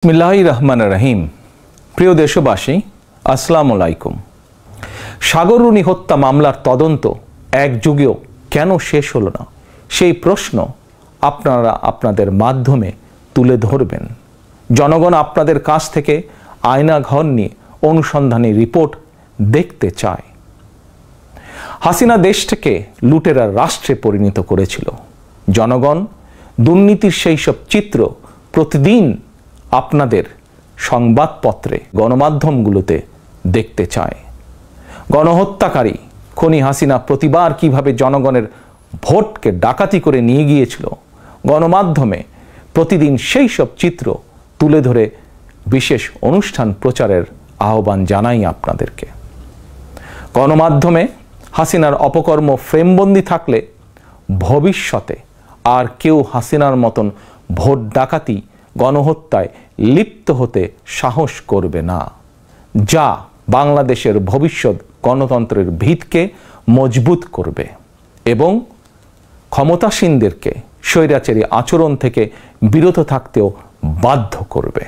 বিসমিল্লাহির রহমানির রহিম। প্রিয় দেশবাসী, আসসালামু আলাইকুম। সাগররুনি হত্যা মামলার তদন্ত এক যুগেও কেন শেষ হলো না, সেই প্রশ্ন আপনারা আপনাদের মাধ্যমে তুলে ধরবেন। জনগণ আপনাদের কাছ থেকে আয়নাঘর নিয়ে অনুসন্ধানী রিপোর্ট দেখতে চায়। হাসিনা দেশটাকে লুটেরার রাষ্ট্রে পরিণত করেছিল। জনগণ দুর্নীতির সেই সব চিত্র প্রতিদিন আপনাদের সংবাদপত্রে, গণমাধ্যমগুলোতে দেখতে চায়। গণহত্যাকারী খনি হাসিনা প্রতিবার কিভাবে জনগণের ভোটকে ডাকাতি করে নিয়ে গিয়েছিল, গণমাধ্যমে প্রতিদিন সেই সব চিত্র তুলে ধরে বিশেষ অনুষ্ঠান প্রচারের আহ্বান জানাই আপনাদেরকে। গণমাধ্যমে হাসিনার অপকর্ম ফ্রেমবন্দি থাকলে ভবিষ্যতে আর কেউ হাসিনার মতন ভোট ডাকাতি, গণহত্যায় লিপ্ত হতে সাহস করবে না, যা বাংলাদেশের ভবিষ্যৎ গণতন্ত্রের ভিতকে মজবুত করবে এবং ক্ষমতাসীনদেরকে স্বৈরাচারী আচরণ থেকে বিরত থাকতেও বাধ্য করবে।